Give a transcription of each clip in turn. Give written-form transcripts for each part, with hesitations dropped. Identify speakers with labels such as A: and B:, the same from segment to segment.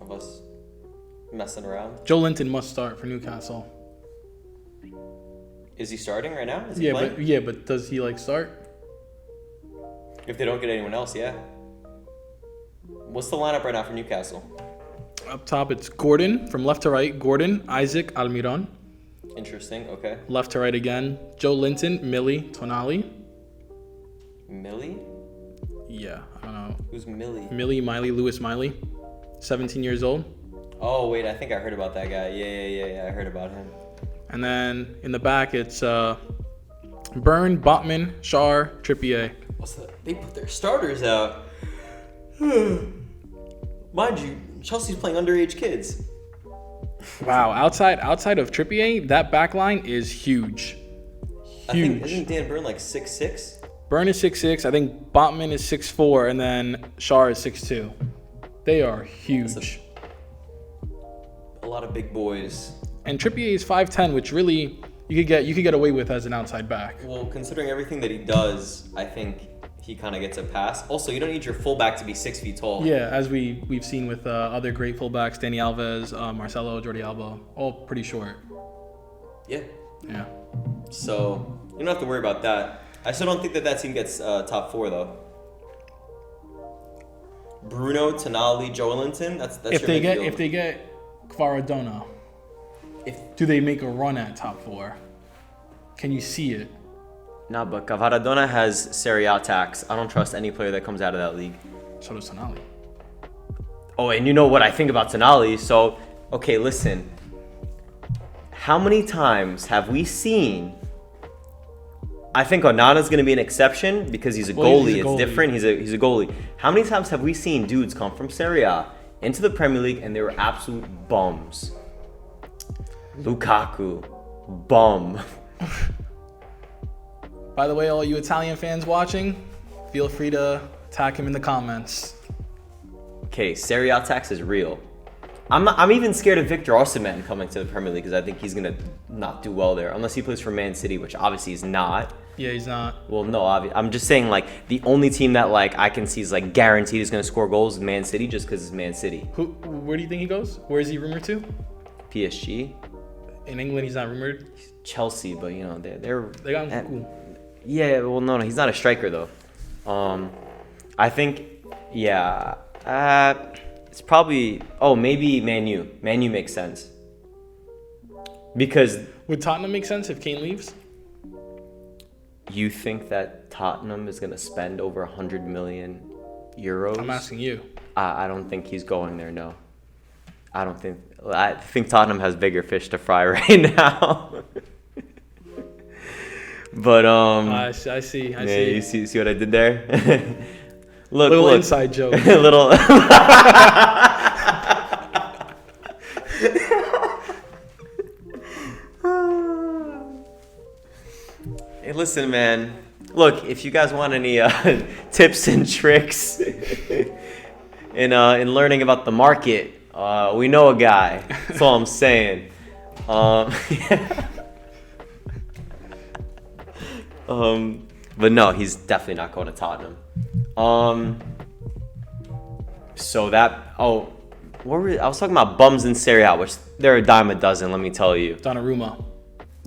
A: of us messing around.
B: Joe Linton must start for Newcastle.
A: Is he starting right now? Is he playing?
B: But does he start?
A: If they don't get anyone else, yeah. What's the lineup right now for Newcastle?
B: Up top, it's Gordon from left to right. Gordon, Isaac, Almiron.
A: Interesting. Okay.
B: Left to right again. Joe Linton, Millie, Tonali.
A: Millie?
B: Yeah, I don't know.
A: Who's Millie?
B: Lewis Miley, 17 years old.
A: Oh, wait, I think I heard about that guy. Yeah, I heard about him.
B: And then in the back, it's Byrne, Botman, Schär, Trippier.
A: What's that? They put their starters out. Mind you, Chelsea's playing underage kids.
B: Wow, outside of Trippier, that back line is huge.
A: I think, isn't Dan Byrne 6'6"?
B: Byrne is 6'6". I think Botman is 6'4", and then Schär is 6'2". They are huge.
A: A lot of big boys.
B: And Trippier is 5'10", which really you could get away with as an outside back.
A: Well, considering everything that he does, I think he kind of gets a pass. Also, you don't need your fullback to be 6 feet tall.
B: Yeah, as we've seen with other great fullbacks, Dani Alves, Marcelo, Jordi Alba, all pretty short.
A: Yeah.
B: Yeah.
A: So you don't have to worry about that. I still don't think that team gets top 4 though. Bruno, Tonali, Joelinton. That's
B: if
A: your
B: they
A: midfield.
B: If they get Kvaradona, do they make a run at top 4? Can you see it?
A: Nah, but Kvaradona has Serie A tax. I don't trust any player that comes out of that league.
B: So does Tonali.
A: Oh, and you know what I think about Tonali. So, okay, listen. How many times have we seen... I think Onana's going to be an exception because he's a goalie. It's different. He's a goalie. How many times have we seen dudes come from Serie A into the Premier League and they were absolute bums? Lukaku. Bum.
B: By the way, all you Italian fans watching, feel free to attack him in the comments.
A: Okay, Serie A tax is real. I'm even scared of Victor Osimhen coming to the Premier League because I think he's going to not do well there unless he plays for Man City, which obviously he's not.
B: Yeah, he's not.
A: Well, no, I'm just saying the only team that I can see is guaranteed is going to score goals is Man City just because it's Man City.
B: Where do you think he goes? Where is he rumored to?
A: PSG.
B: In England, he's not rumored.
A: Chelsea, but
B: they got him cool.
A: Yeah, well, no, he's not a striker though. I think, yeah, it's probably maybe Man U. Man U makes sense because
B: would Tottenham make sense if Kane leaves?
A: You think that Tottenham is going to spend over 100 million euros?
B: I'm asking you.
A: I don't think he's going there. No, I think Tottenham has bigger fish to fry right now. But
B: I see.
A: You see what I did there? Look,
B: little inside joke.
A: Little. Hey, listen, man. Look, if you guys want any tips and tricks in learning about the market, we know a guy. That's all I'm saying. But no, he's definitely not going to Tottenham. So that I was talking about bums in Serie A, which they're a dime a dozen. Let me tell you.
B: Donnarumma.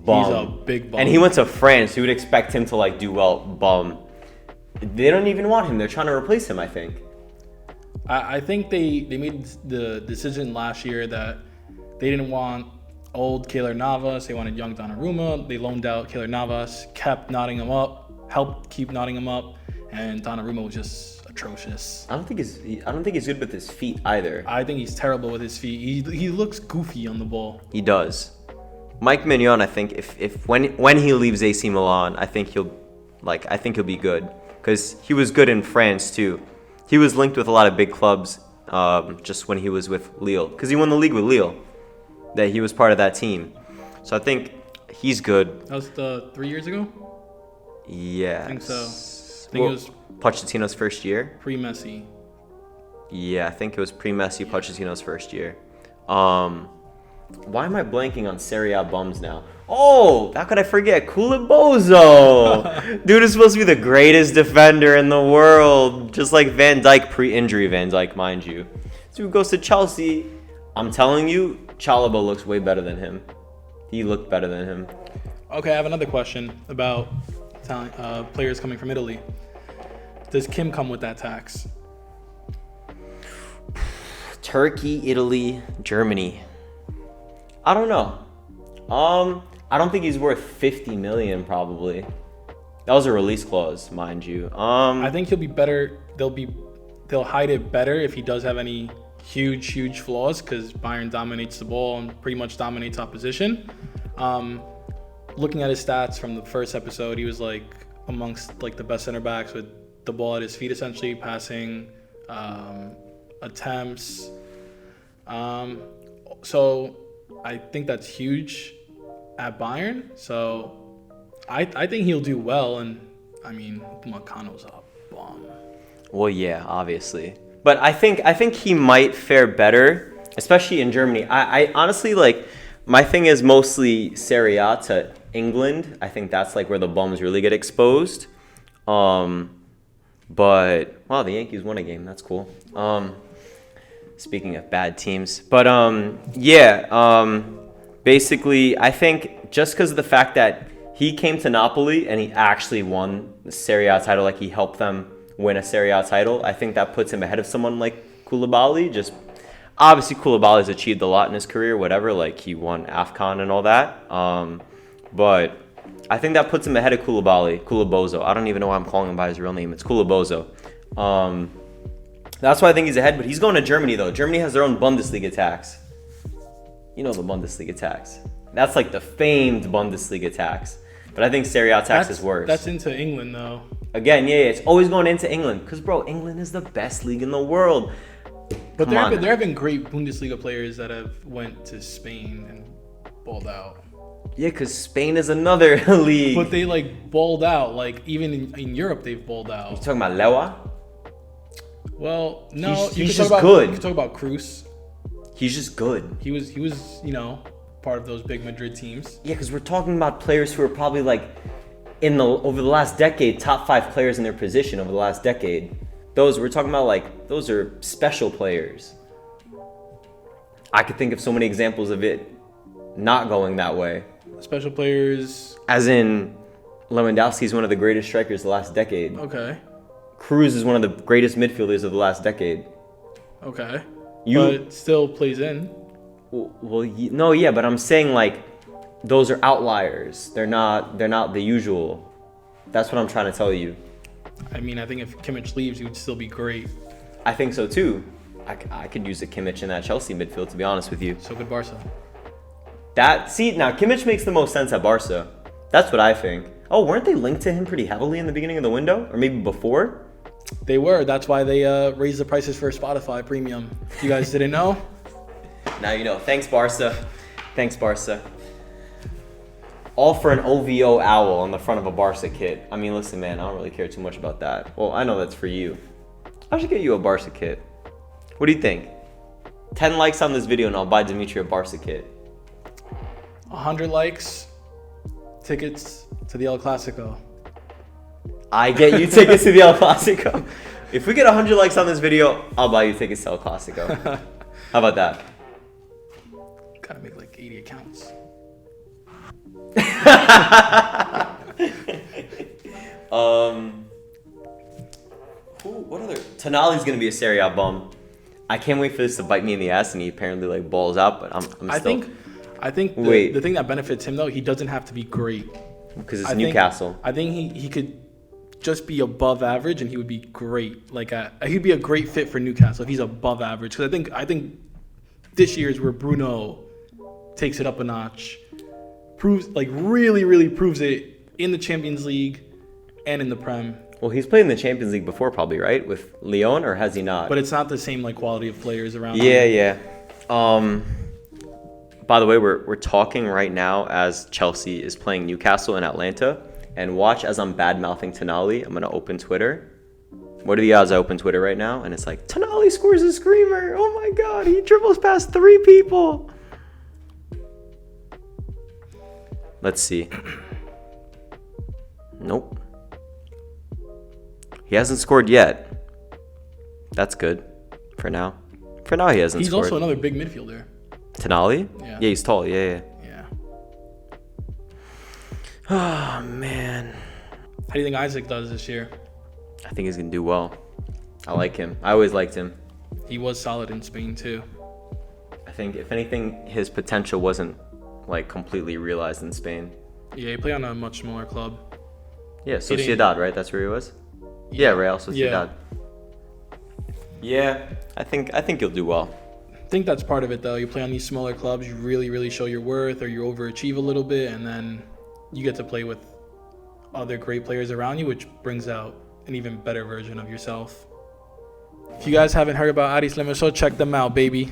A: Bum.
B: He's a big bum.
A: And he went to France. You would expect him to do well. Bum. They don't even want him. They're trying to replace him, I think.
B: I think they made the decision last year that they didn't want old Keylor Navas. They wanted young Donnarumma. They loaned out Keylor Navas, kept Nottingham up, helped keep Nottingham up, and Donnarumma was just atrocious.
A: I don't think he's good with his feet either.
B: I think he's terrible with his feet. He looks goofy on the ball.
A: He does. Mike Mignon, I think if when he leaves AC Milan, I think he'll be good because he was good in France too. He was linked with a lot of big clubs just when he was with Lille because he won the league with Lille. That he was part of that team. So I think he's good.
B: That was 3 years ago?
A: Yeah.
B: I think so. It was
A: Pochettino's first year.
B: Pre-Messi.
A: Yeah, I think it was pre-Messi, Pochettino's first year. Why am I blanking on Serie A bums now? Oh, how could I forget? Koulibaly. Dude is supposed to be the greatest defender in the world. Just like Van Dijk, pre-injury Van Dijk, mind you. dude goes to Chelsea. I'm telling you, Chalobah looks way better than him. He looked better than him.
B: Okay, I have another question about players coming from Italy. Does Kim come with that tax?
A: Turkey, Italy, Germany. I don't know. I don't think he's worth 50 million probably. That was a release clause, mind you.
B: I think he'll be better. They'll hide it better if he does have any huge flaws, because Bayern dominates the ball and pretty much dominates opposition. Looking at his stats from the first episode, he was like amongst like the best center backs with the ball at his feet, essentially passing, attempts. So I think that's huge at Bayern. So I think he'll do well, and I mean Marcano's a bomb.
A: Well, yeah, obviously, but I think he might fare better, especially in Germany. I honestly like, my thing is mostly Serie A to England. I think that's like where the bums really get exposed. But wow, the Yankees won a game. That's cool. Speaking of bad teams, but basically, I think just because of the fact that he came to Napoli and he actually won the Serie A title, like he helped them win a Serie A title, I think that puts him ahead of someone like Koulibaly. Just obviously Koulibaly's achieved a lot in his career, whatever, like he won AFCON and all that. But I think that puts him ahead of Koulibozo. I don't even know why I'm calling him by his real name. It's Koulibozo. That's why I think he's ahead, but he's going to Germany though. Germany has their own Bundesliga tax. You know the Bundesliga tax. That's like the famed Bundesliga tax. But I think Serie A tax is worse.
B: That's into England though.
A: Again, yeah, it's always going into England. Because, bro, England is the best league in the world.
B: But there have been great Bundesliga players that have went to Spain and balled out.
A: Yeah, because Spain is another league.
B: But they, like, balled out. Like, even in Europe, they've balled out.
A: You talking about Lewa?
B: Well, no.
A: He's just good.
B: You can talk about Cruz.
A: He's just good.
B: He was, part of those big Madrid teams.
A: Yeah, because we're talking about players who are probably, like, over the last decade, top 5 players in their position over the last decade. We're talking about, like, those are special players. I could think of so many examples of it not going that way.
B: Special players.
A: As in, Lewandowski is one of the greatest strikers of the last decade.
B: Okay.
A: Cruz is one of the greatest midfielders of the last decade.
B: Okay. But still plays in.
A: Well, but I'm saying, like, those are outliers. They're not the usual. That's what I'm trying to tell you.
B: I mean, I think if Kimmich leaves, he would still be great.
A: I think so too. I could use a Kimmich in that Chelsea midfield, to be honest with you.
B: So could Barca.
A: Now Kimmich makes the most sense at Barca. That's what I think. Oh, weren't they linked to him pretty heavily in the beginning of the window? Or maybe before?
B: They were. That's why they raised the prices for Spotify Premium. If you guys didn't know.
A: Now you know. Thanks, Barca. All for an OVO owl on the front of a Barca kit. I mean, listen, man, I don't really care too much about that. Well, I know that's for you. I should get you a Barca kit. What do you think? 10 likes on this video and I'll buy Demetri a Barca kit.
B: 100 likes, tickets to the El Clasico.
A: I get you tickets to the El Clasico. If we get 100 likes on this video, I'll buy you tickets to El Clasico. How about that?
B: Gotta make like 80 accounts.
A: What other? Tonali's gonna be a Serie A bum. I can't wait for this to bite me in the ass, and he apparently like balls out. But I'm still.
B: I think the thing that benefits him though, he doesn't have to be great.
A: Because it's Newcastle.
B: I think he could just be above average, and he would be great. Like he'd be a great fit for Newcastle if he's above average. Because I think this year is where Bruno takes it up a notch. Really proves it in the Champions League and in the Prem.
A: Well, he's played in the Champions League before, probably, right? With Lyon, or has he not?
B: But it's not the same like quality of players around.
A: Yeah. By the way, we're talking right now as Chelsea is playing Newcastle in Atlanta, and watch as I'm bad mouthing Tonali. I'm gonna open Twitter. What are the odds I open Twitter right now? And it's like, Tonali scores a screamer. Oh my God, he dribbles past 3 people. Let's see. Nope. He hasn't scored yet. That's good for now. For now, he hasn't
B: He's
A: scored.
B: also another big midfielder.
A: Tonali?
B: Yeah.
A: Yeah, he's tall. Yeah.
B: Yeah.
A: Oh, man.
B: How do you think Isaac does this year?
A: I think he's going to do well. I like him. I always liked him.
B: He was solid in Spain too.
A: I think, if anything, his potential wasn't, like, completely realized in Spain.
B: Yeah, he played on a much smaller club.
A: Yeah,
B: He didn't-
A: Sociedad, right? That's where he was? Yeah, Real Sociedad. Yeah, I think he'll do well.
B: I think that's part of it though. You play on these smaller clubs, you really show your worth, or you overachieve a little bit, and then you get to play with other great players around you, which brings out an even better version of yourself. If you guys haven't heard about Aris Lemeso, check them out, baby.